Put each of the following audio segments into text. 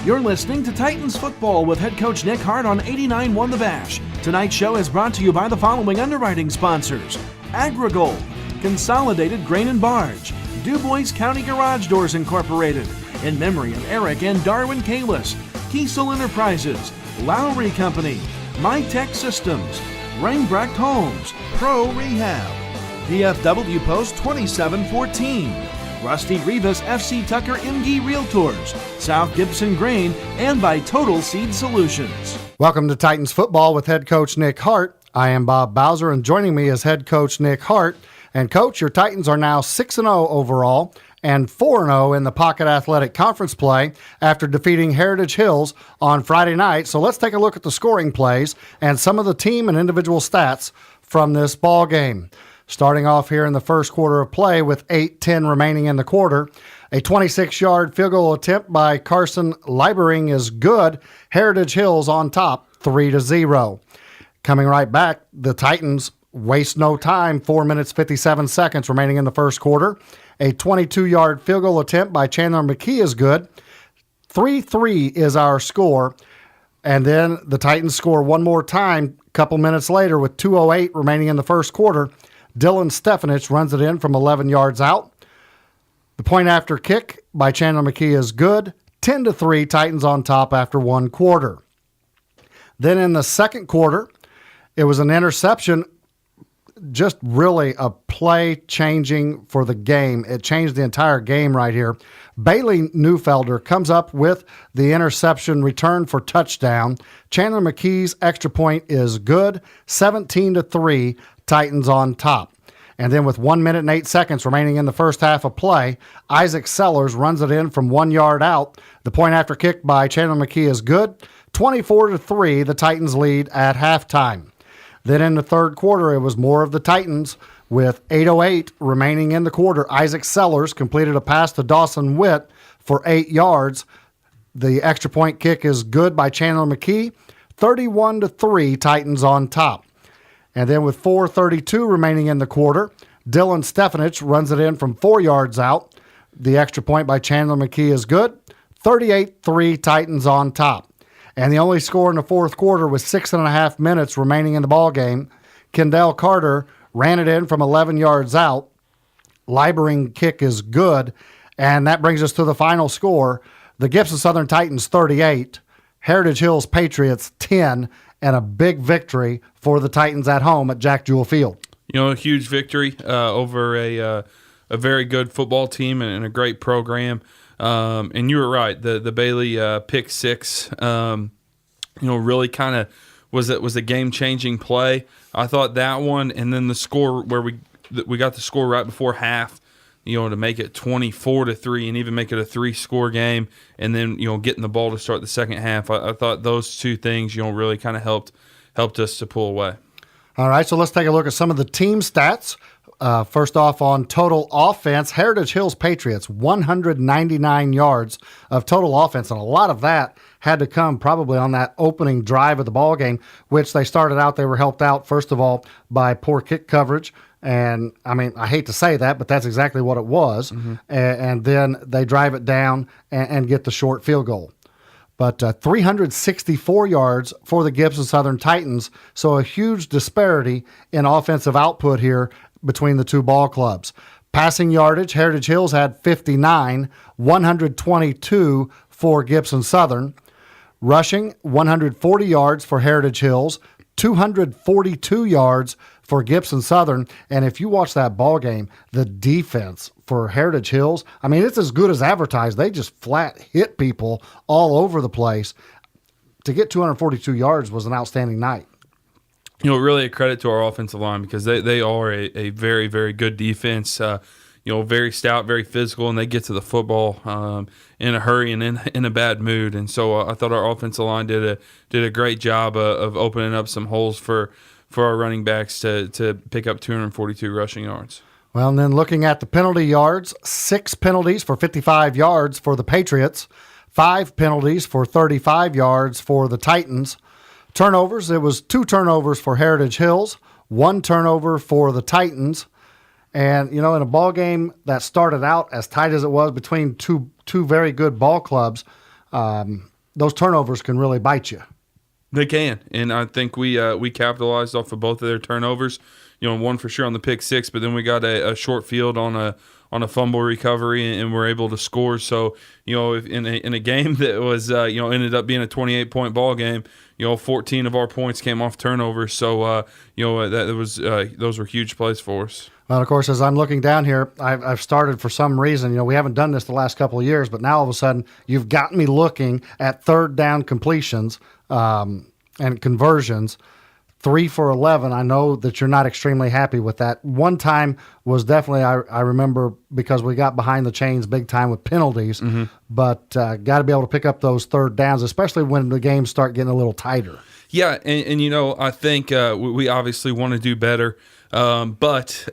You're listening to Titans Football with head coach Nick Hart on 89.1 The Bash. Tonight's show is brought to you by the following underwriting sponsors: AgriGold, Consolidated Grain and Barge, DuBois County Garage Doors Incorporated, in memory of Eric and Darwin Kalis, Kiesel Enterprises, Lowry Company, MyTech Systems, Rainbrecht Homes, Pro Rehab, DFW Post 2714, Rusty Rivas FC Tucker MG Realtors, South Gibson Grain, and by Total Seed Solutions. Welcome to Titans Football with head coach Nick Hart. I am Bob Bowser, and joining me is head coach Nick Hart. And coach, your Titans are now 6-0 overall and 4-0 in the Pocket Athletic Conference play after defeating Heritage Hills on Friday night. So let's take a look at the scoring plays and some of the team and individual stats from this ball game. Starting off here in the first quarter of play with 8:10 remaining in the quarter. A 26-yard field goal attempt by Carson Liebering is good. Heritage Hills on top, 3-0. Coming right back, the Titans waste no time, 4 minutes, 57 seconds remaining in the first quarter. A 22-yard field goal attempt by Chandler McKee is good. 3-3 is our score. And then the Titans score one more time a couple minutes later with 2:08 remaining in the first quarter. Dylan Stefanich runs it in from 11 yards out. The point after kick by Chandler McKee is good. 10-3, Titans on top after one quarter. Then in the second quarter, it was an interception, just really a play changing for the game. It changed the entire game right here. Bailey Neufelder comes up with the interception return for touchdown. Chandler McKee's extra point is good. 17-3, Titans on top. And then with 1 minute and 8 seconds remaining in the first half of play, Isaac Sellers runs it in from 1 yard out. The point after kick by Chandler McKee is good. 24-3, the Titans lead at halftime. Then in the third quarter, it was more of the Titans. With 8:08 remaining in the quarter, Isaac Sellers completed a pass to Dawson Witt for 8 yards. The extra point kick is good by Chandler McKee. 31-3, Titans on top. And then with 4:32 remaining in the quarter, Dylan Stefanich runs it in from 4 yards out. The extra point by Chandler McKee is good. 38-3, Titans on top. And the only score in the fourth quarter was 6.5 minutes remaining in the ball game. Kendall Carter ran it in from 11 yards out. Liebering kick is good. And that brings us to the final score. The Gibson Southern Titans 38, Heritage Hills Patriots 10, and a big victory for the Titans at home at Jack Jewell Field. You know, a huge victory over a very good football team and a great program. And you were right. The Bailey pick six, really kind of was a game-changing play. I thought that one, and then the score where we got the score right before half, to make it 24-3 and even make it a 3-score game, and then getting the ball to start the second half. I thought those two things really kind of helped us to pull away. All right, so let's take a look at some of the team stats. First off, on total offense, Heritage Hills Patriots, 199 yards of total offense, and a lot of that had to come probably on that opening drive of the ball game, which they started out, they were helped out, first of all, by poor kick coverage. And, I hate to say that, but that's exactly what it was. Mm-hmm. And then they drive it down and get the short field goal. But 364 yards for the Gibson Southern Titans, so a huge disparity in offensive output here between the two ball clubs. Passing yardage, Heritage Hills had 59, 122 for Gibson Southern. Rushing, 140 yards for Heritage Hills, 242 yards for Gibson Southern. And if you watch that ball game, the defense for Heritage Hills, it's as good as advertised. They just flat hit people all over the place. To get 242 yards was an outstanding night. Really a credit to our offensive line because they are a very, very good defense. Very stout, very physical, and they get to the football in a hurry and in a bad mood. And so I thought our offensive line did a great job of opening up some holes for our running backs to pick up 242 rushing yards. Well, and then looking at the penalty yards, 6 penalties for 55 yards for the Patriots, 5 penalties for 35 yards for the Titans. Turnovers, it was 2 turnovers for Heritage Hills, 1 turnover for the Titans. And, in a ball game that started out as tight as it was between two very good ball clubs, those turnovers can really bite you. They can, and I think we capitalized off of both of their turnovers. One for sure on the pick six, but then we got a short field on a fumble recovery, and we're able to score. So, if in a game that was ended up being a 28-point ball game, 14 of our points came off turnovers. So, those were huge plays for us. Well, of course, as I'm looking down here, I've started for some reason. We haven't done this the last couple of years, but now all of a sudden you've got me looking at third down completions and conversions. 3 for 11. I know that you're not extremely happy with that. One time was definitely, I remember, because we got behind the chains big time with penalties, but got to be able to pick up those third downs, especially when the games start getting a little tighter. Yeah, and I think we obviously want to do better, but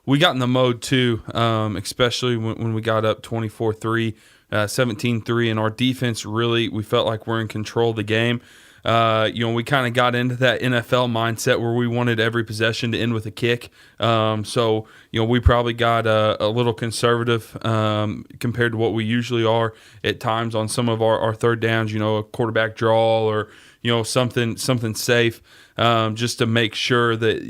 we got in the mode too, especially when we got up 24-3, 17-3, and our defense really, we felt like we're in control of the game. We kind of got into that NFL mindset where we wanted every possession to end with a kick. So we probably got a little conservative compared to what we usually are at times on some of our third downs, a quarterback draw or, something safe, just to make sure that,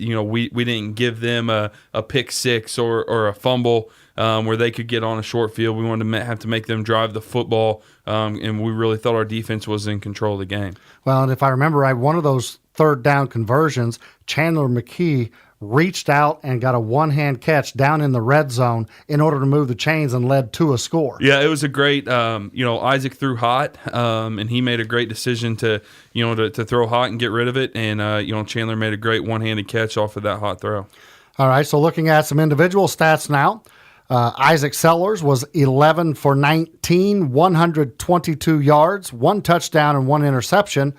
we didn't give them a pick six or a fumble where they could get on a short field. We wanted to have to make them drive the football, and we really thought our defense was in control of the game. Well, and if I remember right, one of those third down conversions, Chandler McKee reached out and got a one-hand catch down in the red zone in order to move the chains and led to a score. Yeah, it was a great, Isaac threw hot, and he made a great decision to throw hot and get rid of it. And, Chandler made a great one-handed catch off of that hot throw. All right, so looking at some individual stats now. Isaac Sellers was 11 for 19, 122 yards, 1 touchdown, and 1 interception.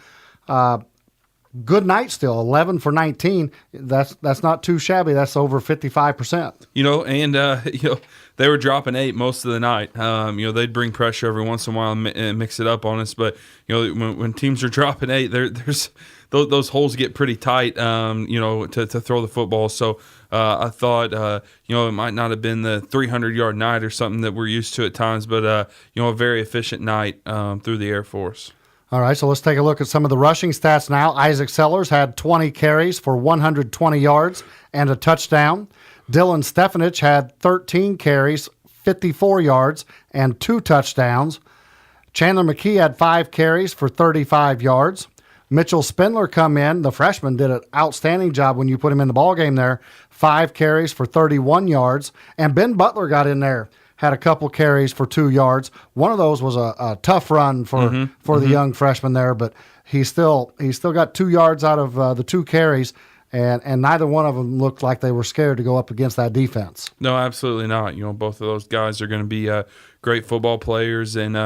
Good night still, 11 for 19. That's not too shabby. That's over 55%. They were dropping 8 most of the night. They'd bring pressure every once in a while and mix it up on us. But, when teams are dropping 8, there's those holes get pretty tight, to throw the football. So I thought, it might not have been the 300-yard night or something that we're used to at times, but, a very efficient night through the Air Force. All right, so let's take a look at some of the rushing stats now. Isaac Sellers had 20 carries for 120 yards and a touchdown. Dylan Stefanich had 13 carries, 54 yards, and 2 touchdowns. Chandler McKee had 5 carries for 35 yards. Mitchell Spindler come in. The freshman did an outstanding job when you put him in the ballgame there. 5 carries for 31 yards. And Ben Butler got in there. Had a couple carries for 2 yards. One of those was a tough run for the young freshman there, but he still got 2 yards out of the 2 carries, and neither one of them looked like they were scared to go up against that defense. No, absolutely not. Both of those guys are going to be great football players, and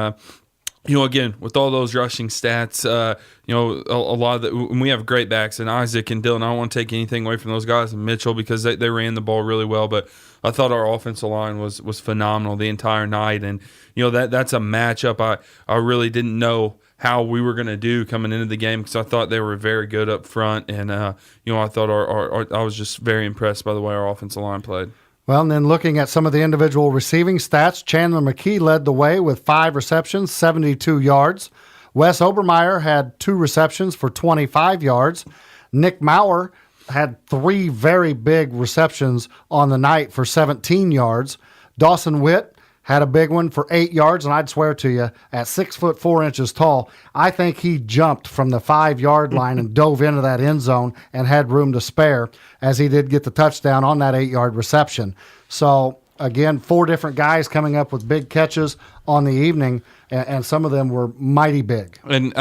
again, with all those rushing stats, a lot of when we have great backs, and Isaac and Dylan, I don't want to take anything away from those guys, and Mitchell, because they ran the ball really well, but I thought our offensive line was phenomenal the entire night, and that's a matchup I really didn't know how we were going to do coming into the game, because I thought they were very good up front, and I thought I was just very impressed by the way our offensive line played. Well, and then looking at some of the individual receiving stats, Chandler McKee led the way with 5 receptions, 72 yards. Wes Obermeyer had 2 receptions for 25 yards. Nick Maurer had 3 very big receptions on the night for 17 yards. Dawson Witt had a big one for 8 yards, and I'd swear to you, at 6'4" tall, I think he jumped from the 5-yard line and dove into that end zone and had room to spare, as he did get the touchdown on that 8-yard reception. So, again, 4 different guys coming up with big catches on the evening, and some of them were mighty big. And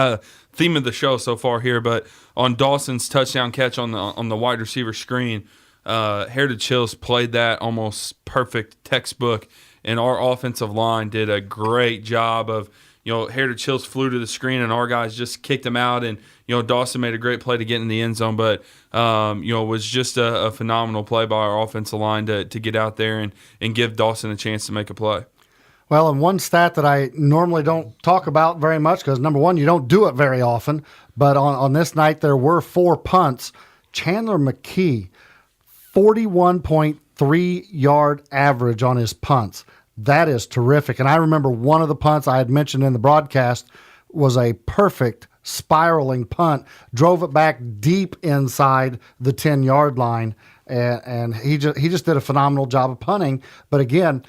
theme of the show so far here, but on Dawson's touchdown catch on the wide receiver screen, Heritage Hills played that almost perfect textbook, and our offensive line did a great job of, Heritage Hills flew to the screen and our guys just kicked him out, and, Dawson made a great play to get in the end zone, but, it was just a phenomenal play by our offensive line to get out there and give Dawson a chance to make a play. Well, and one stat that I normally don't talk about very much because, number one, you don't do it very often, but on this night there were 4 punts. Chandler McKee, 41.3-yard average on his punts. That is terrific. And I remember one of the punts I had mentioned in the broadcast was a perfect spiraling punt, drove it back deep inside the 10-yard line, and he just did a phenomenal job of punting. But again,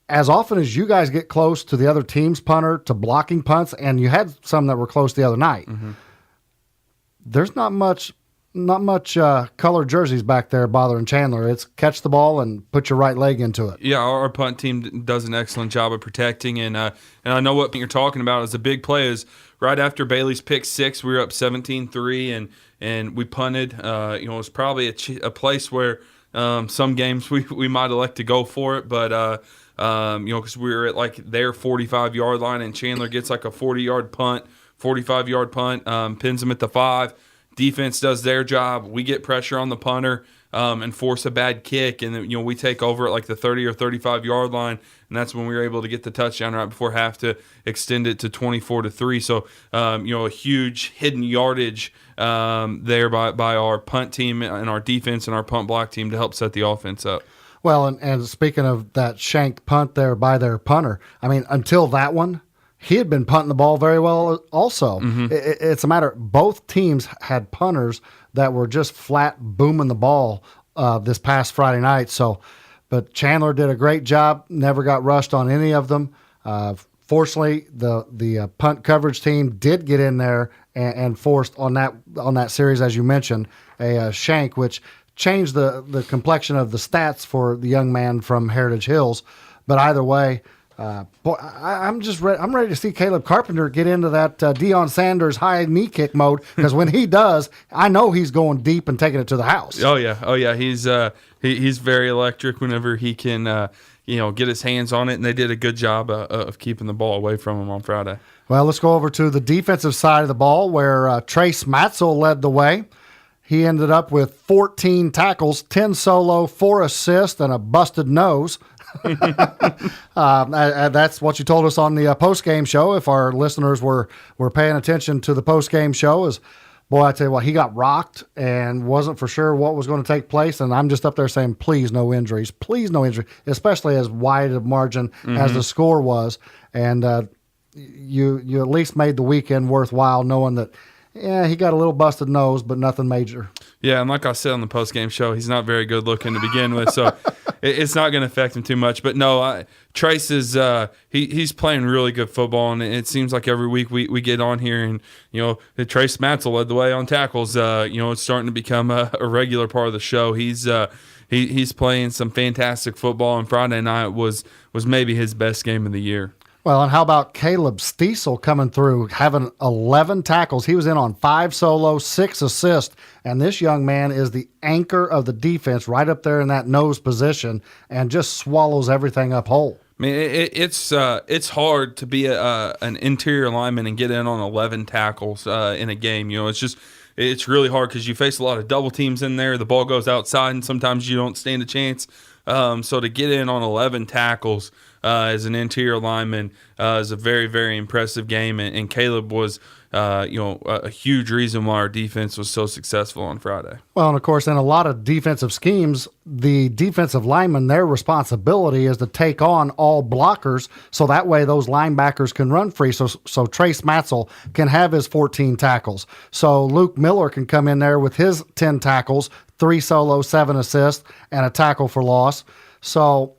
as often as you guys get close to the other team's punter to blocking punts, and you had some that were close the other night, there's not much colored jerseys back there bothering Chandler. It's catch the ball and put your right leg into it. Yeah, our punt team does an excellent job of protecting, and I know what you're talking about. Is a big play is right after Bailey's pick six, we were up 17-3, and we punted. It was probably a place where some games we might elect to go for it, but because we were at like their 45-yard line, and Chandler gets like a 40-yard punt, 45-yard punt, pins him at the 5. Defense does their job. We get pressure on the punter and force a bad kick, and then, we take over at like the 30 or 35-yard line, and that's when we were able to get the touchdown right before half to extend it to 24-3. So, a huge hidden yardage there by our punt team and our defense and our punt block team to help set the offense up. Well, and speaking of that shanked punt there by their punter, I mean, until that one, he had been punting the ball very well also. It's a matter, both teams had punters that were just flat booming the ball this past Friday night. But Chandler did a great job, never got rushed on any of them. Fortunately, the punt coverage team did get in there and forced on that series, as you mentioned, a shank, which changed the complexion of the stats for the young man from Heritage Hills. But either way, I'm ready to see Caleb Carpenter get into that Deion Sanders high knee kick mode, because when he does, I know he's going deep and taking it to the house. Oh yeah. He's very electric whenever he can get his hands on it, and they did a good job of keeping the ball away from him on Friday. Well, let's go over to the defensive side of the ball, where Trace Matzel led the way. He ended up with 14 tackles, 10 solo, 4 assists, and a busted nose. That's what you told us on the post-game show. If our listeners were paying attention to the post-game show, is, boy, I tell you what, he got rocked and wasn't for sure what was going to take place. And I'm just up there saying, please, no injuries, especially as wide a margin as the score was. And you at least made the weekend worthwhile, knowing that, yeah, he got a little busted nose, but nothing major. Yeah, and like I said on the post-game show, he's not very good looking to begin with, so it's not going to affect him too much. But no, Trace is he's playing really good football, and it seems like every week we get on here and Trace Matzel led the way on tackles. It's starting to become a regular part of the show. He's playing some fantastic football, and Friday night was maybe his best game of the year. Well, and how about Caleb Stiesel coming through, having 11 tackles? He was in on 5 solos, 6 assists, and this young man is the anchor of the defense right up there in that nose position and just swallows everything up whole. I mean, it's hard to be an interior lineman and get in on 11 tackles in a game. It's really hard because you face a lot of double teams in there. The ball goes outside, and sometimes you don't stand a chance. So to get in on 11 tackles as an interior lineman is a very, very impressive game. And Caleb was, a huge reason why our defense was so successful on Friday. Well, and of course, in a lot of defensive schemes, the defensive lineman, their responsibility is to take on all blockers, so that way those linebackers can run free. So Trace Matzel can have his 14 tackles. So Luke Miller can come in there with his 10 tackles, 3 solo, 7 assists, and a tackle for loss. So,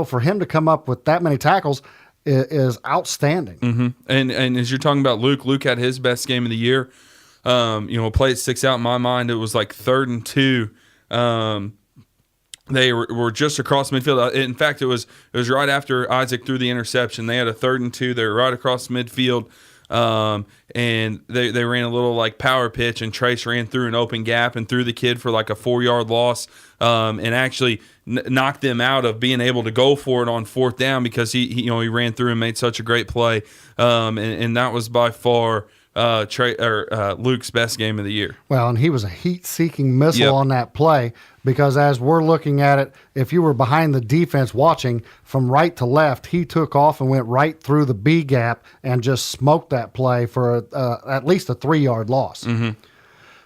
for him to come up with that many tackles is outstanding. Mm-hmm. And as you're talking about Luke had his best game of the year. A play that sticks out in my mind, it was like 3rd and 2. They were just across midfield. In fact, it was right after Isaac threw the interception. They had a 3rd and 2. They were right across midfield. And they ran a little like power pitch, and Trace ran through an open gap and threw the kid for like a 4-yard loss, and actually knocked them out of being able to go for it on 4th down because he ran through and made such a great play, and that was by far Luke's best game of the year. Well, and he was a heat-seeking missile on that play, because as we're looking at it, if you were behind the defense watching from right to left, he took off and went right through the B gap and just smoked that play for at least a 3-yard loss. Mm-hmm.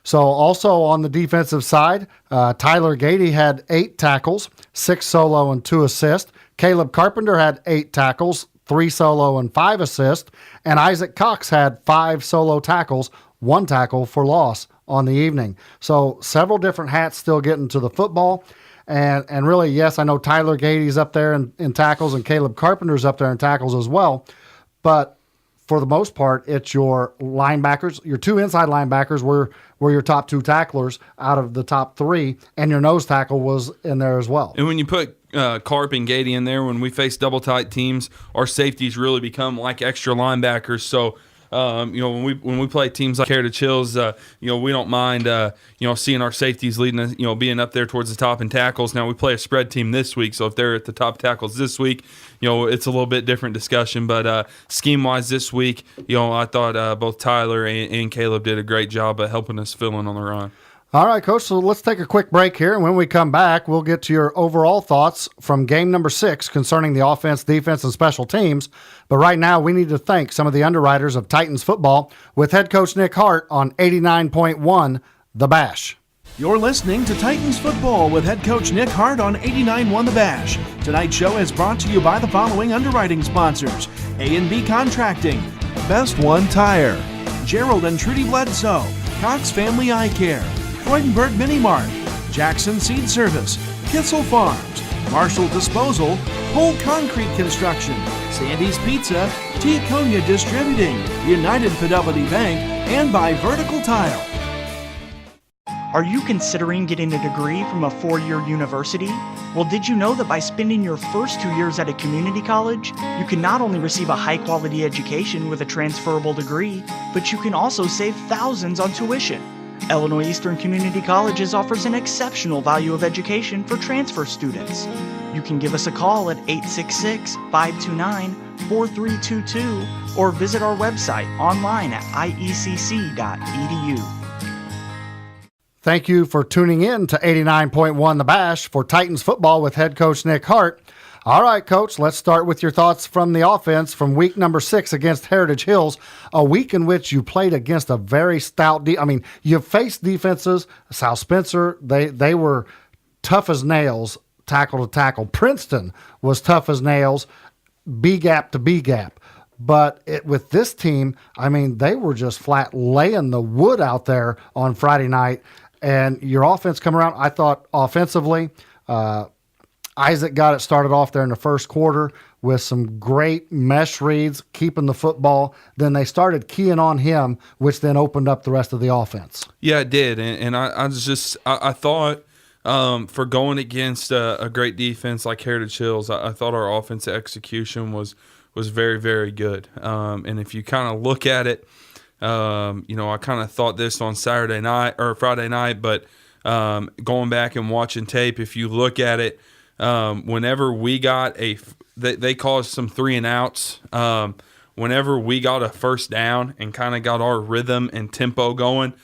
So also on the defensive side, Tyler Gady had 8 tackles, 6 solo and 2 assists. Caleb Carpenter had 8 tackles, 3 solo and 5 assists, and Isaac Cox had 5 solo tackles, 1 tackle for loss on the evening. So several different hats still getting to the football. And really, yes, I know Tyler Gady's up there in tackles and Caleb Carpenter's up there in tackles as well. But for the most part, it's your linebackers. Your 2 inside linebackers were your top 2 tacklers out of the top 3, and your nose tackle was in there as well. And when you put Carp and Gady in there, when we face double tight teams, our safeties really become like extra linebackers. So when we play teams like Heritage Hills, we don't mind seeing our safeties leading us, being up there towards the top in tackles. Now we play a spread team this week, so if they're at the top tackles this week, it's a little bit different discussion. But scheme wise this week, I thought both Tyler and Caleb did a great job of helping us fill in on the run. All right, Coach, so let's take a quick break here, and when we come back, we'll get to your overall thoughts from game number 6 concerning the offense, defense, and special teams. But right now, we need to thank some of the underwriters of Titans football with head coach Nick Hart on 89.1 The Bash. You're listening to Titans football with head coach Nick Hart on 89.1 The Bash. Tonight's show is brought to you by the following underwriting sponsors: A&B Contracting, Best One Tire, Gerald and Trudy Bledsoe, Cox Family Eye Care, Freudenberg Mini Mart, Jackson Seed Service, Kissel Farms, Marshall Disposal, Pole Concrete Construction, Sandy's Pizza, T. Konya Distributing, United Fidelity Bank, and by Vertical Tile. Are you considering getting a degree from a 4-year university? Well, did you know that by spending your first 2 years at a community college, you can not only receive a high-quality education with a transferable degree, but you can also save thousands on tuition? Illinois Eastern Community Colleges offers an exceptional value of education for transfer students. You can give us a call at 866-529-4322 or visit our website online at iecc.edu. Thank you for tuning in to 89.1 The Bash for Titans football with head coach Nick Hart. All right, Coach, let's start with your thoughts from the offense from week number 6 against Heritage Hills, a week in which you played against a very stout you faced defenses. South Spencer, they were tough as nails, tackle to tackle. Princeton was tough as nails, B-gap to B-gap. But with this team, they were just flat laying the wood out there on Friday night. And your offense come around, I thought offensively, Isaac got it started off there in the first quarter with some great mesh reads, keeping the football. Then they started keying on him, which then opened up the rest of the offense. Yeah, it did. And I thought for going against a great defense like Heritage Hills, I thought our offensive execution was very, very good. And if you kind of look at it, I kind of thought this on Saturday night or Friday night, but going back and watching tape, if you look at it, whenever we got they caused some 3 and outs. Whenever we got a first down and kind of got our rhythm and tempo going,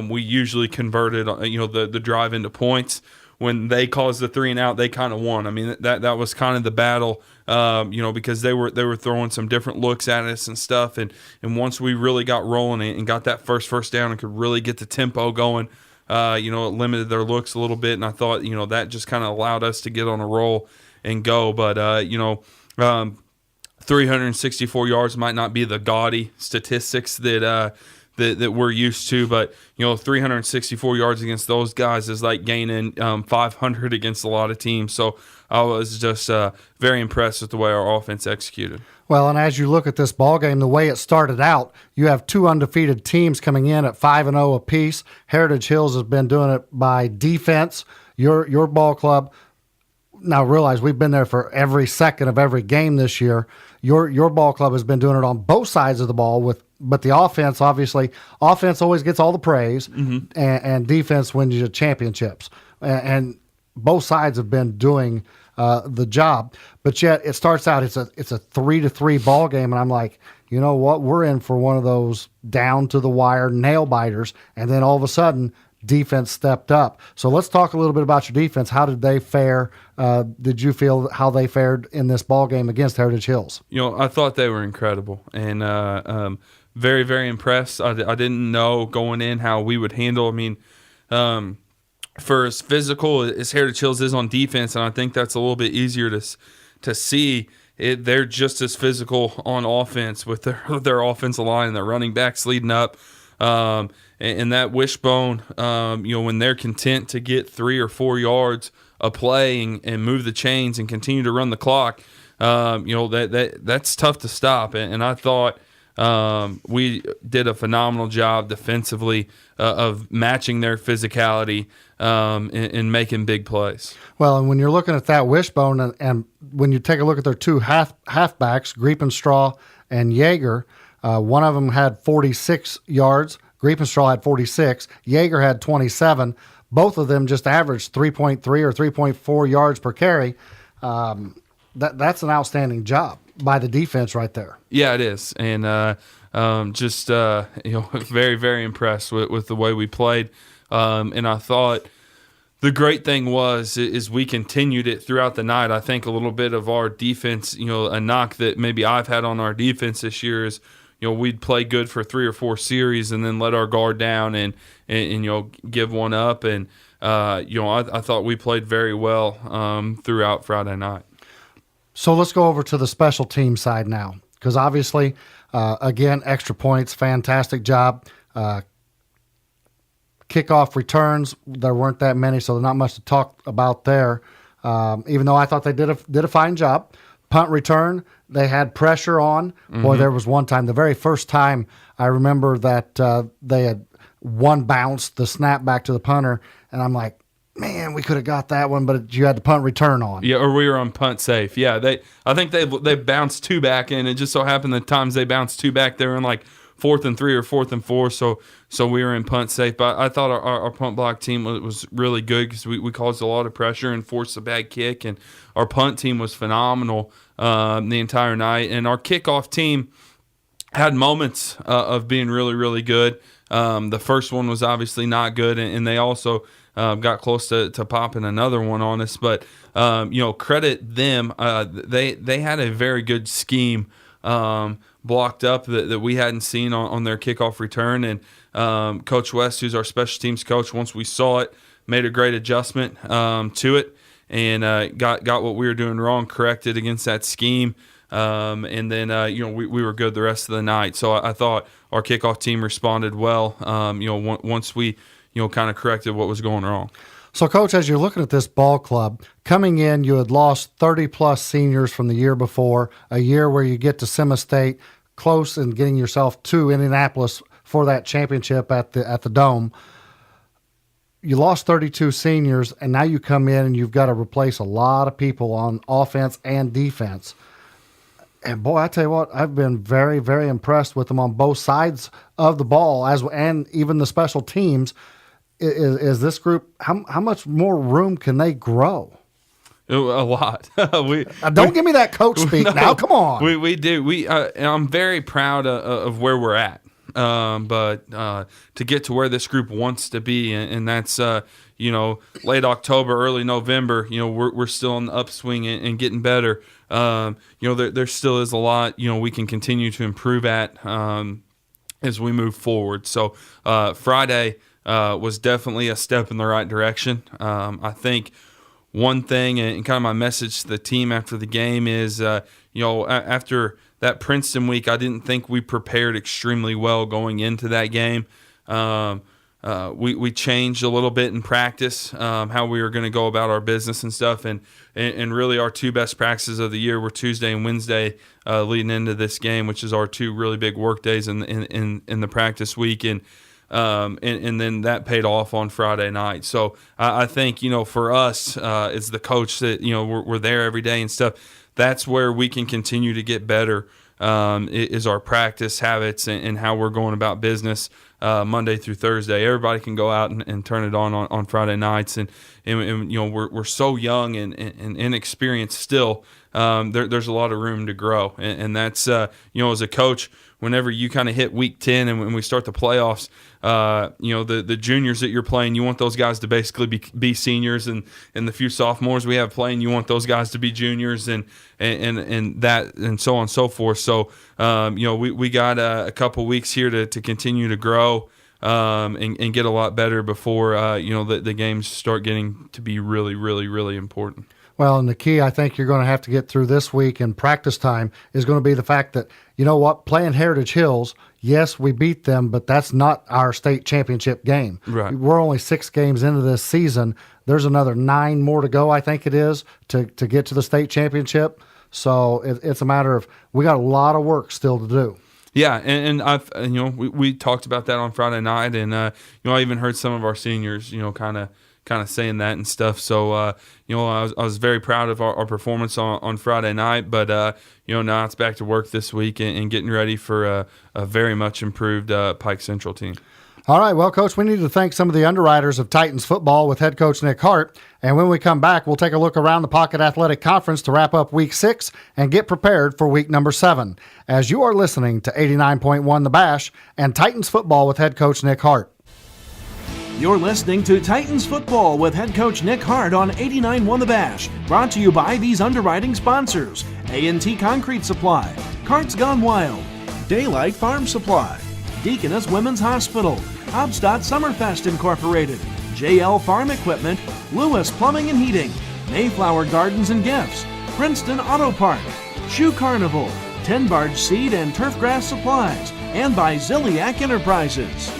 we usually converted, the drive into points. When they caused the 3 and out, they kind of won. That was kind of the battle, because they were throwing some different looks at us and stuff. And once we really got rolling and got that first down and could really get the tempo going, it limited their looks a little bit. And I thought, that just kind of allowed us to get on a roll and go. But, 364 yards might not be the gaudy statistics that we're used to, but 364 yards against those guys is like gaining 500 against a lot of teams. So I was just very impressed with the way our offense executed. Well, and as you look at this ball game, the way it started out, you have 2 undefeated teams coming in at 5-0 apiece. Heritage Hills has been doing it by defense. Your ball club. Now realize we've been there for every second of every game this year. Your ball club has been doing it on both sides of the ball but the offense, obviously, offense always gets all the praise, and defense wins you championships. And both sides have been doing the job. But yet it starts out, it's a 3-3 ball game, and I'm like, you know what? We're in for one of those down to the wire nail biters. And then all of a sudden, defense stepped up. So let's talk a little bit about your defense. How did they fare? Did you feel how they fared in this ball game against Heritage Hills? I thought they were incredible, and very, very impressed. I didn't know going in how we would handle. For as physical as Heritage Hills is on defense, and I think that's a little bit easier to see, they're just as physical on offense with their offensive line and their running backs leading up. And that wishbone, when they're content to get 3 or 4 yards a play and move the chains and continue to run the clock, that's tough to stop. And I thought we did a phenomenal job defensively of matching their physicality and making big plays. Well, and when you're looking at that wishbone, and when you take a look at their two halfbacks, Griepenstraw and Yeager, one of them had 46 yards. Griepenstraw had 46. Yeager had 27. Both of them just averaged 3.3 or 3.4 yards per carry. That's an outstanding job by the defense right there. Yeah, it is. And very, very impressed with the way we played. And I thought the great thing is we continued it throughout the night. I think a little bit of our defense, a knock that maybe I've had on our defense this year is, we'd play good for 3 or 4 series and then let our guard down and give one up. And, I thought we played very well throughout Friday night. So let's go over to the special team side now, because obviously, again, extra points, fantastic job. Kickoff returns, there weren't that many, so there's not much to talk about there, even though I thought they did a fine job. Punt return, they had pressure on. Mm-hmm. Boy, there was one time, the very first time I remember that they had one bounce, the snap back to the punter, and I'm like, man, we could have got that one, but you had the punt return on. Yeah, or we were on punt safe. Yeah, I think they bounced 2 back, and it just so happened the times they bounced 2 back, they were in like 4th and 3 or 4th and 4, so we were in punt safe. But I thought our punt block team was really good because we caused a lot of pressure and forced a bad kick, and our punt team was phenomenal the entire night. And our kickoff team had moments of being really, really good. The first one was obviously not good, and they also got close to popping another one on us. But, credit them. They had a very good scheme blocked up that we hadn't seen on their kickoff return. And Coach West, who's our special teams coach, once we saw it, made a great adjustment to it and got what we were doing wrong corrected against that scheme. And then, we were good the rest of the night. So I thought our kickoff team responded well, once we, kind of corrected what was going wrong. So, Coach, as you're looking at this ball club, coming in, you had lost 30-plus seniors from the year before, a year where you get to Sema State, close and getting yourself to Indianapolis for that championship at the Dome. You lost 32 seniors, and now you come in and you've got to replace a lot of people on offense and defense. And, boy, I tell you what, I've been very, very impressed with them on both sides of the ball and even the special teams. Is this group, how much more room can they grow? A lot. Don't give me that coach speak now. Come on. We do. I'm very proud of where we're at. But to get to where this group wants to be, and that's late October, early November. We're still on the upswing and getting better. There still is a lot we can continue to improve at as we move forward. So Friday was definitely a step in the right direction. I think one thing, and kind of my message to the team after the game is, after that Princeton week, I didn't think we prepared extremely well going into that game. We changed a little bit in practice, how we were going to go about our business and stuff, and really our 2 best practices of the year were Tuesday and Wednesday leading into this game, which is our 2 really big work days in the practice week, and then that paid off on Friday night. So I think for us as the coach that we're there every day and stuff. That's where we can continue to get better. Is our practice habits and how we're going about business Monday through Thursday. Everybody can go out and turn it on Friday nights, and we're so young and inexperienced still. There's a lot of room to grow, and that's as a coach, whenever you kind of hit week 10 and when we start the playoffs, the juniors that you're playing, you want those guys to basically be seniors, and the few sophomores we have playing, you want those guys to be juniors, and that and so on and so forth. So we got a couple weeks here to continue to grow and get a lot better before the games start getting to be really, really, really important. Well, and the key I think you're going to have to get through this week in practice time is going to be the fact that, you know what, playing Heritage Hills, yes, we beat them, but that's not our state championship game. Right. We're only 6 games into this season. There's another 9 more to go, I think it is, to get to the state championship. So it's a matter of we got a lot of work still to do. Yeah, and we talked about that on Friday night, and I even heard some of our seniors, kind of saying that and stuff. So I was very proud of our performance on Friday night, but now it's back to work this week and getting ready for a very much improved Pike Central team. All right, well, Coach, we need to thank some of the underwriters of Titans football with head coach Nick Hart. And when we come back, we'll take a look around the Pocket Athletic Conference to wrap up Week 6 and get prepared for Week number 7. As you are listening to 89.1 The Bash and Titans football with head coach Nick Hart. You're listening to Titans football with head coach Nick Hart on 89.1 The Bash. Brought to you by these underwriting sponsors: A&T Concrete Supply, Carts Gone Wild, Daylight Farm Supply, Deaconess Women's Hospital, Obstadt Summerfest Incorporated, JL Farm Equipment, Lewis Plumbing and Heating, Mayflower Gardens and Gifts, Princeton Auto Park, Shoe Carnival, 10 Barge Seed and Turfgrass Supplies, and by Ziliak Enterprises.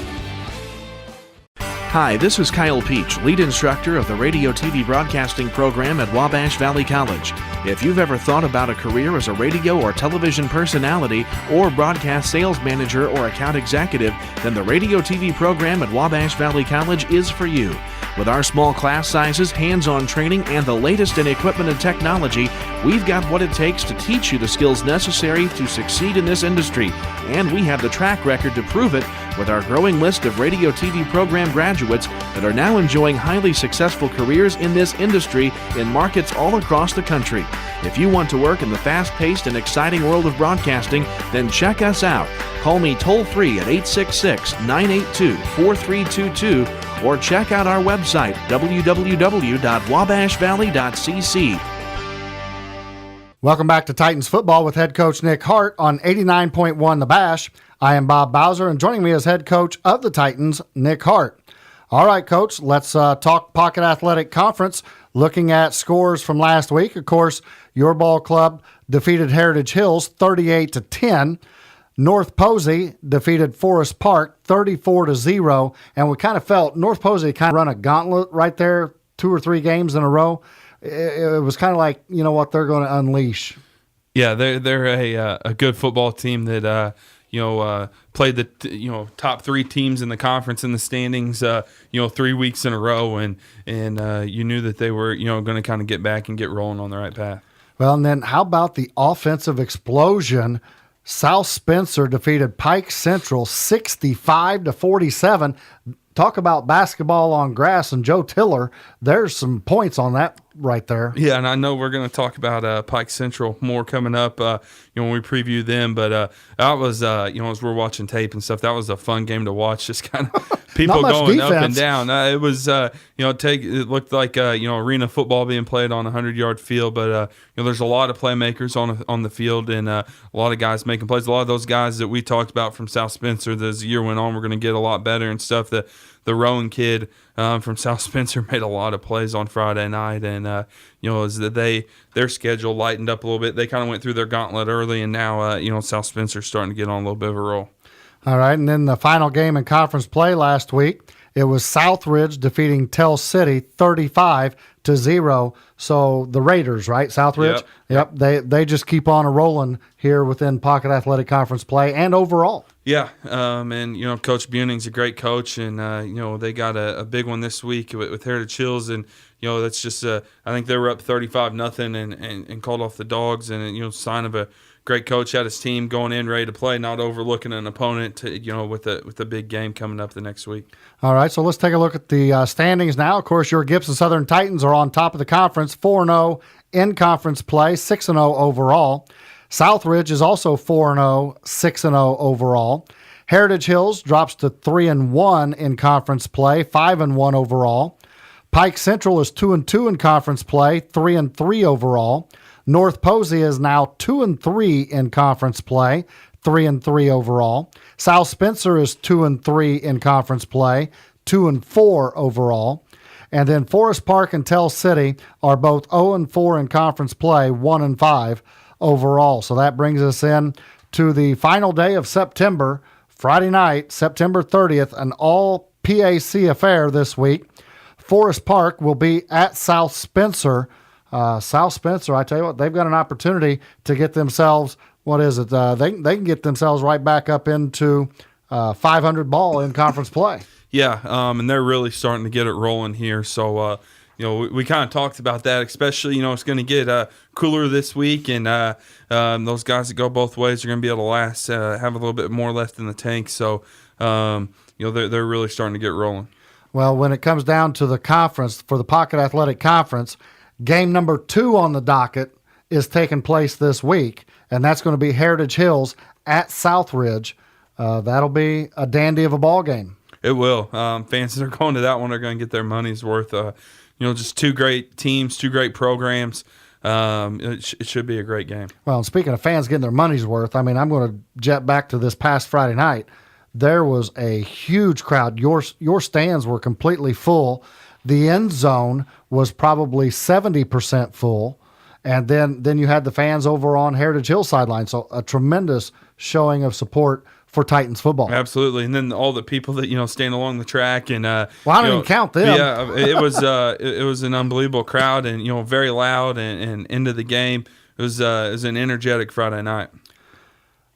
Hi, this is Kyle Peach, lead instructor of the radio TV broadcasting program at Wabash Valley College. If you've ever thought about a career as a radio or television personality or broadcast sales manager or account executive, then the radio TV program at Wabash Valley College is for you. With our small class sizes, hands-on training, and the latest in equipment and technology, we've got what it takes to teach you the skills necessary to succeed in this industry. And we have the track record to prove it with our growing list of radio TV program graduates that are now enjoying highly successful careers in this industry in markets all across the country. If you want to work in the fast-paced and exciting world of broadcasting, then check us out. Call me toll-free at 866-982-4322 or check out our website, www.wabashvalley.cc. Welcome back to Titans football with head coach Nick Hart on 89.1 The Bash. I am Bob Bowser, and joining me is head coach of the Titans, Nick Hart. All right, Coach, let's talk Pocket Athletic Conference. Looking at scores from last week, of course, your ball club defeated Heritage Hills 38-10. North Posey defeated Forest Park 34-0, and we kind of felt North Posey kind of run a gauntlet right there, 2 or 3 games in a row. It was kind of like, you know what, they're going to unleash. Yeah, they're a good football team that played the top 3 teams in the conference in the standings 3 weeks in a row, and you knew that they were going to kind of get back and get rolling on the right path. Well, and then how about the offensive explosion? South Spencer defeated Pike Central 65-47. Talk about basketball on grass, and Joe Tiller, there's some points on that right there. Yeah, and I know we're going to talk about Pike Central more coming up when we preview them, but that was, as we're watching tape and stuff, that was a fun game to watch, just kind of people going defense. Up and down. It was, it looked like, arena football being played on a 100-yard field, but, there's a lot of playmakers on the field and a lot of guys making plays. A lot of those guys that we talked about from South Spencer, as the year went on, we're going to get a lot better and stuff. The Rowan kid from South Spencer made a lot of plays on Friday night, and as their schedule lightened up a little bit, they kind of went through their gauntlet early, and now South Spencer's starting to get on a little bit of a roll. All right, and then the final game in conference play last week, it was Southridge defeating Tell City 35-0. So the Raiders, right? Southridge? Yep. They just keep on rolling here within Pocket Athletic Conference play and overall. Yeah, and Coach Buning's a great coach, and they got a big one this week with Heritage Hills, and that's just I think they were up 35-0 and called off the Dogs, and sign of a great coach, had his team going in ready to play, not overlooking an opponent with a big game coming up the next week. All right, so let's take a look at the standings now. Of course, your Gibson Southern Titans are on top of the conference, 4-0 in conference play, 6-0 overall. Southridge is also 4-0, 6-0 overall. Heritage Hills drops to 3-1 in conference play, 5-1 overall. Pike Central is 2-2 in conference play, 3-3 overall. North Posey is now 2-3 in conference play, 3-3 overall. South Spencer is 2-3 in conference play, 2-4 overall. And then Forest Park and Tell City are both 0-4 in conference play, 1-5 overall. So that brings us in to the final day of September, Friday night, September 30th, an all PAC affair this week. Forest Park will be at South Spencer. South Spencer, I tell you what, they've got an opportunity to get themselves, they can get themselves right back up into 500 ball in conference play. Yeah, and they're really starting to get it rolling here. So, we kind of talked about that, especially, it's going to get cooler this week, and those guys that go both ways are going to be able to last, have a little bit more left in the tank. So, they're really starting to get rolling. Well, when it comes down to the conference, for the Pocket Athletic Conference, game number 2 on the docket is taking place this week, and that's going to be Heritage Hills at Southridge. That'll be a dandy of a ball game. It will. Fans that are going to that one are going to get their money's worth. Just 2 great teams, 2 great programs. It should be a great game. Well, and speaking of fans getting their money's worth, I'm going to jet back to this past Friday night. There was a huge crowd. Your stands were completely full. The end zone was probably 70% full. And then you had the fans over on Heritage Hill sideline. So a tremendous showing of support for Titans football. Absolutely. And then all the people that, stand along the track. And I don't even count them. Yeah, it was an unbelievable crowd and, very loud and into the game. It was an energetic Friday night.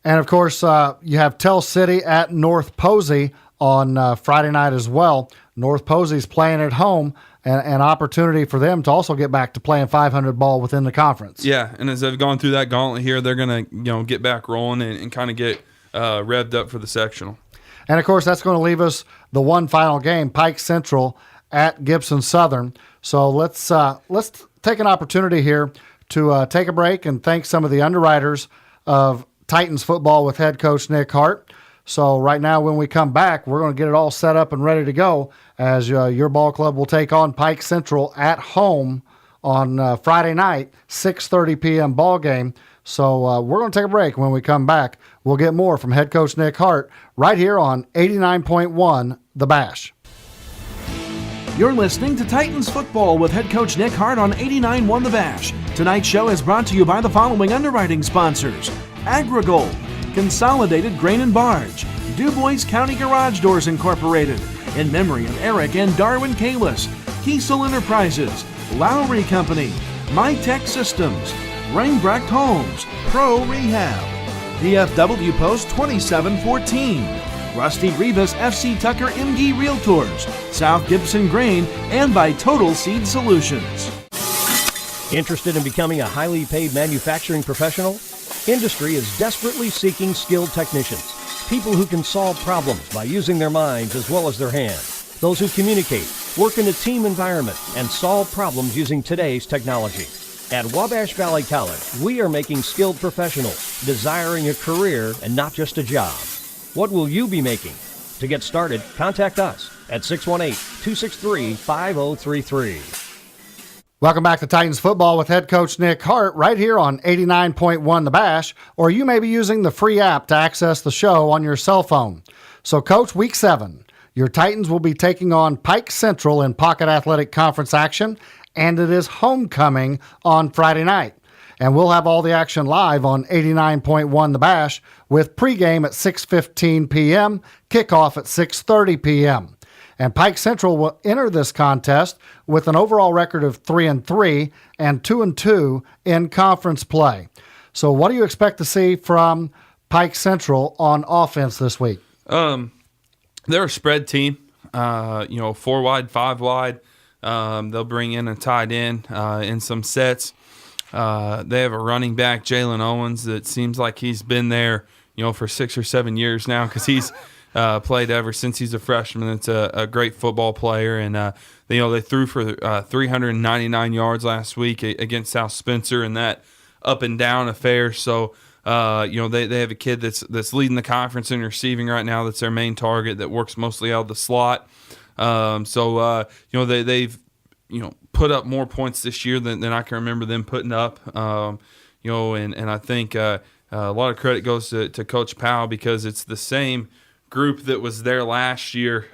And, of course, you have Tell City at North Posey on Friday night as well. North Posey's playing at home, and an opportunity for them to also get back to playing 500 ball within the conference. Yeah, and as they've gone through that gauntlet here, they're going to get back rolling and kind of get revved up for the sectional. And, of course, that's going to leave us the one final game, Pike Central at Gibson Southern. So let's take an opportunity here to take a break and thank some of the underwriters of Titans football with head coach Nick Hart. So right now when we come back, we're going to get it all set up and ready to go as your ball club will take on Pike Central at home on Friday night, 6:30 p.m. ball game. So we're going to take a break. When we come back, we'll get more from head coach Nick Hart right here on 89.1 The Bash. You're listening to Titans football with head coach Nick Hart on 89.1 The Bash. Tonight's show is brought to you by the following underwriting sponsors: AgriGold, Consolidated Grain and Barge, DuBois County Garage Doors Incorporated, in memory of Eric and Darwin Kalis, Kiesel Enterprises, Lowry Company, MyTech Systems, Rainbrecht Homes, Pro Rehab, DFW Post 2714, Rusty Rivas FC Tucker MD Realtors, South Gibson Grain, and by Total Seed Solutions. Interested in becoming a highly paid manufacturing professional? Industry is desperately seeking skilled technicians, people who can solve problems by using their minds as well as their hands, those who communicate, work in a team environment, and solve problems using today's technology. At Wabash Valley College, we are making skilled professionals, desiring a career and not just a job. What will you be making? To get started, contact us at 618-263-5033. Welcome back to Titans football with head coach Nick Hart right here on 89.1 The Bash, or you may be using the free app to access the show on your cell phone. So, Coach, Week 7, your Titans will be taking on Pike Central in Pocket Athletic Conference action, and it is homecoming on Friday night. And we'll have all the action live on 89.1 The Bash with pregame at 6:15 p.m., kickoff at 6:30 p.m. And Pike Central will enter this contest with an overall record of 3-3 and 2-2 in conference play. So what do you expect to see from Pike Central on offense this week? They're a spread team, 4 wide, 5 wide. They'll bring in a tight end in some sets. They have a running back, Jalen Owens, that seems like he's been there, for 6 or 7 years now because he's played ever since he's a freshman. It's a great football player, and they threw for 399 yards last week against South Spencer in that up and down affair. So they have a kid that's leading the conference in receiving right now. That's their main target that works mostly out of the slot. They've put up more points this year than I can remember them putting up. And I think a lot of credit goes to Coach Powell because it's the same group that was there last year,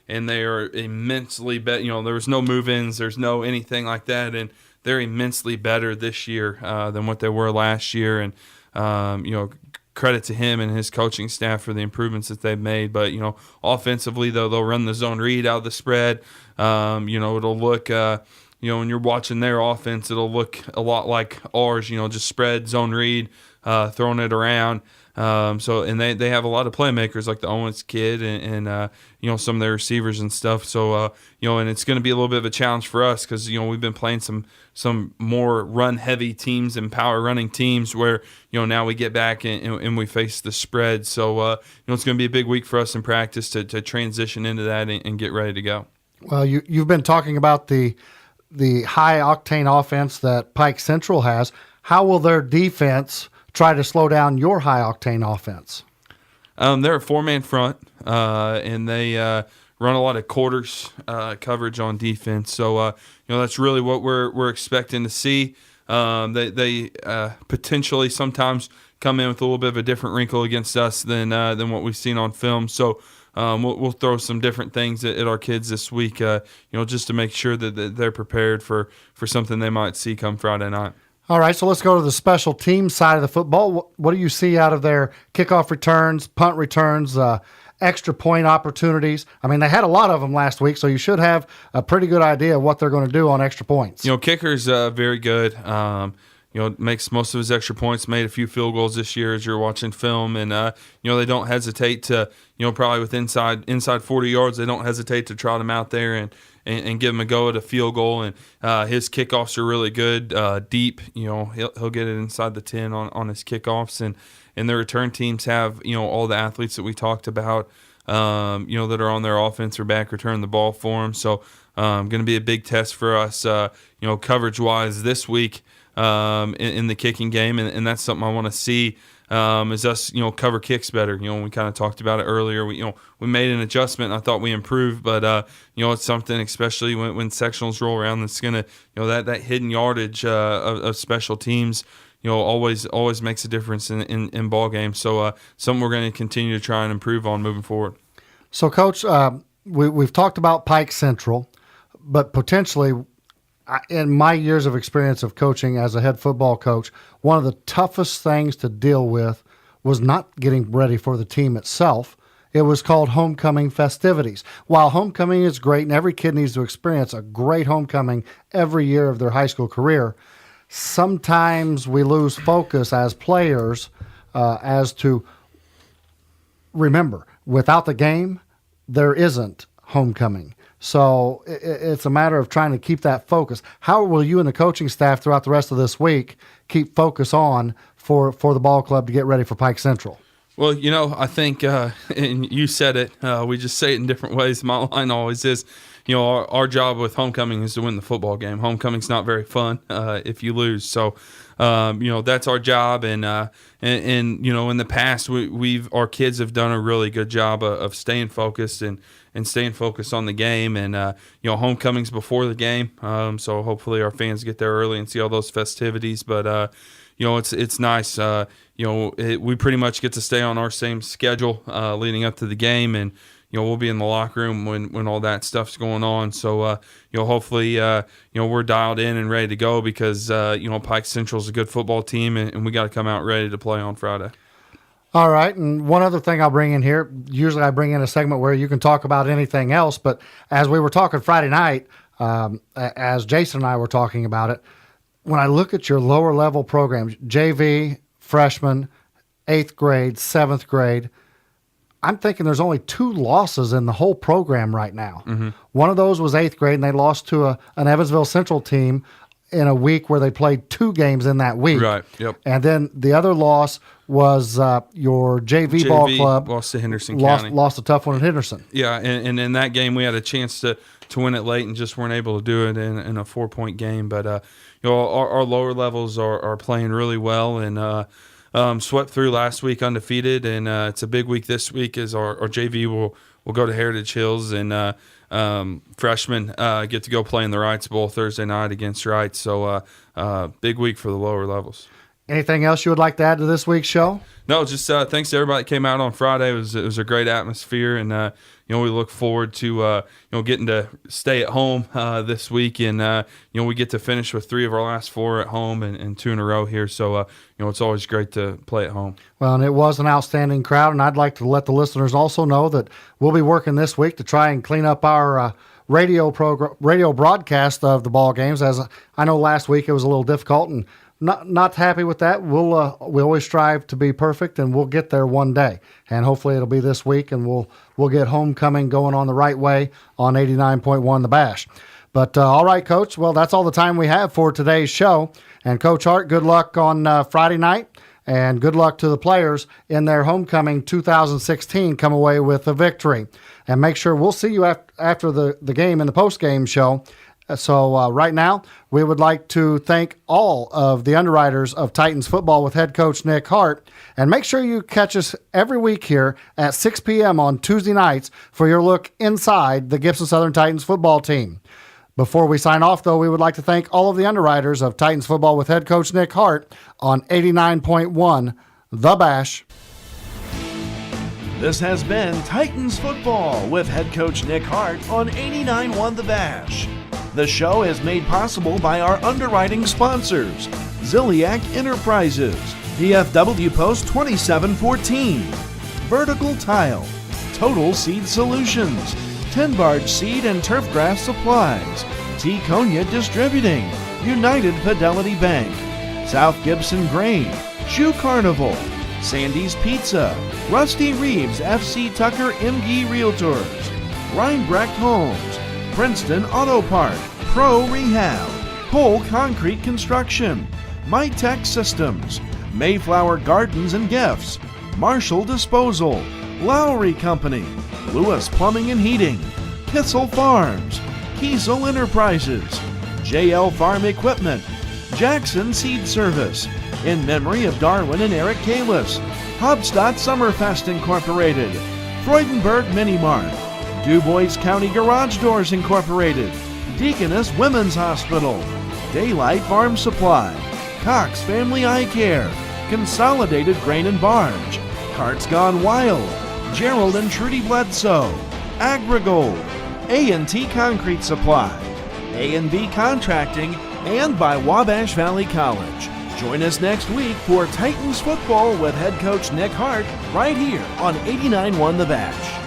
and they are immensely better. There was no move-ins, there's no anything like that, and they're immensely better this year than what they were last year. And credit to him and his coaching staff for the improvements that they've made. But offensively, though, they'll run the zone read out of the spread. It'll look. When you're watching their offense, it'll look a lot like ours, just spread, zone read, throwing it around. And they have a lot of playmakers like the Owens kid and some of their receivers and stuff. So, and it's going to be a little bit of a challenge for us because, we've been playing some more run-heavy teams and power-running teams where, now we get back and we face the spread. So, it's going to be a big week for us in practice to transition into that and get ready to go. Well, you've been talking about the high-octane offense that Pike Central has. How will their defense try to slow down your high-octane offense? They're a four-man front, and they run a lot of quarters coverage on defense. So, that's really what we're expecting to see. They potentially sometimes come in with a little bit of a different wrinkle against us than what we've seen on film. So, we'll throw some different things at our kids this week, just to make sure that they're prepared for something they might see come Friday night. All right, so let's go to the special team side of the football. What do you see out of their kickoff returns, punt returns, extra point opportunities? I mean, they had a lot of them last week, so you should have a pretty good idea of what they're going to do on extra points. Kicker's very good. Makes most of his extra points, made a few field goals this year as you're watching film. And, they don't hesitate to, probably with inside 40 yards, they don't hesitate to trot him out there and give him a go at a field goal. And his kickoffs are really good, deep. He'll get it inside the 10 on his kickoffs. And the return teams have, all the athletes that we talked about, that are on their offense or back return the ball for them. So going to be a big test for us, coverage-wise this week. In the kicking game, and that's something I want to see is us, cover kicks better. We kind of talked about it earlier. We made an adjustment. And I thought we improved, but it's something, especially when sectionals roll around, that's gonna, that hidden yardage of special teams, always makes a difference in ball games. So something we're going to continue to try and improve on moving forward. So, Coach, we've talked about Pike Central, but potentially, in my years of experience of coaching as a head football coach, one of the toughest things to deal with was not getting ready for the team itself. It was called homecoming festivities. While homecoming is great and every kid needs to experience a great homecoming every year of their high school career, sometimes we lose focus as players as to, remember, without the game, there isn't homecoming. So it's a matter of trying to keep that focus. How will you and the coaching staff throughout the rest of this week keep focus on for the ball club to get ready for Pike Central? Well, I think, and you said it, we just say it in different ways. My line always is, our job with homecoming is to win the football game. Homecoming's not very fun if you lose. So, that's our job. And in the past, our kids have done a really good job of staying focused and staying focused on the game. And, homecoming's before the game. So hopefully our fans get there early and see all those festivities. But, it's nice. We pretty much get to stay on our same schedule leading up to the game. And, we'll be in the locker room when all that stuff's going on. So, hopefully, we're dialed in and ready to go because, Pike Central's a good football team and we got to come out ready to play on Friday. All right, and one other thing I'll bring in here, usually I bring in a segment where you can talk about anything else, but as we were talking Friday night, as Jason and I were talking about it, when I look at your lower level programs, JV, freshman, 8th grade, 7th grade, I'm thinking there's only 2 losses in the whole program right now. Mm-hmm. One of those was 8th grade, and they lost to an Evansville Central team in a week where they played 2 games in that week. Right, yep. And then the other loss was your JV ball club. Lost to Henderson County. Lost a tough one at Henderson. Yeah, and in that game we had a chance to win it late and just weren't able to do it in a 4-point game. But, our lower levels are playing really well and swept through last week undefeated. And it's a big week this week as our JV will go to Heritage Hills and freshmen get to go play in the Wrights Bowl Thursday night against Wrights. So big week for the lower levels. Anything else you would like to add to this week's show? No, just thanks to everybody that came out on Friday. It was a great atmosphere, and we look forward to getting to stay at home this week, and we get to finish with 3 of our last 4 at home and 2 in a row here. So it's always great to play at home. Well, and it was an outstanding crowd, and I'd like to let the listeners also know that we'll be working this week to try and clean up our radio broadcast of the ball games. As I know, last week it was a little difficult, and not happy with that. We always strive to be perfect, and we'll get there one day. And hopefully it'll be this week, and we'll get homecoming going on the right way on 89.1 The Bash. But all right, Coach. Well, that's all the time we have for today's show. And Coach Hart, good luck on Friday night, and good luck to the players in their homecoming 2016. Come away with a victory. And make sure we'll see you after the game in the post-game show. So right now, we would like to thank all of the underwriters of Titans football with head coach Nick Hart. And make sure you catch us every week here at 6 p.m. on Tuesday nights for your look inside the Gibson Southern Titans football team. Before we sign off, though, we would like to thank all of the underwriters of Titans football with head coach Nick Hart on 89.1 The Bash. This has been Titans football with head coach Nick Hart on 89.1 The Bash. The show is made possible by our underwriting sponsors: Ziliak Enterprises, DFW Post 2714, Vertical Tile, Total Seed Solutions, Tin Barge Seed and Turfgrass Supplies, T-Conia Distributing, United Fidelity Bank, South Gibson Grain, Shoe Carnival, Sandy's Pizza, Rusty Reeves FC Tucker MG Realtors, Reinbrecht Homes, Princeton Auto Park, Pro Rehab, Pole Concrete Construction, MyTech Systems, Mayflower Gardens and Gifts, Marshall Disposal, Lowry Company, Lewis Plumbing and Heating, Kissel Farms, Kiesel Enterprises, JL Farm Equipment, Jackson Seed Service, in memory of Darwin and Eric Kalis, Hubstadt Summerfest Incorporated, Freudenberg Mini Mart, DuBois County Garage Doors Incorporated, Deaconess Women's Hospital, Daylight Farm Supply, Cox Family Eye Care, Consolidated Grain and Barge, Carts Gone Wild, Gerald and Trudy Bledsoe, AgriGold, A&T Concrete Supply, A&B Contracting, and by Wabash Valley College. Join us next week for Titans football with head coach Nick Hart right here on 89.1 The Bash.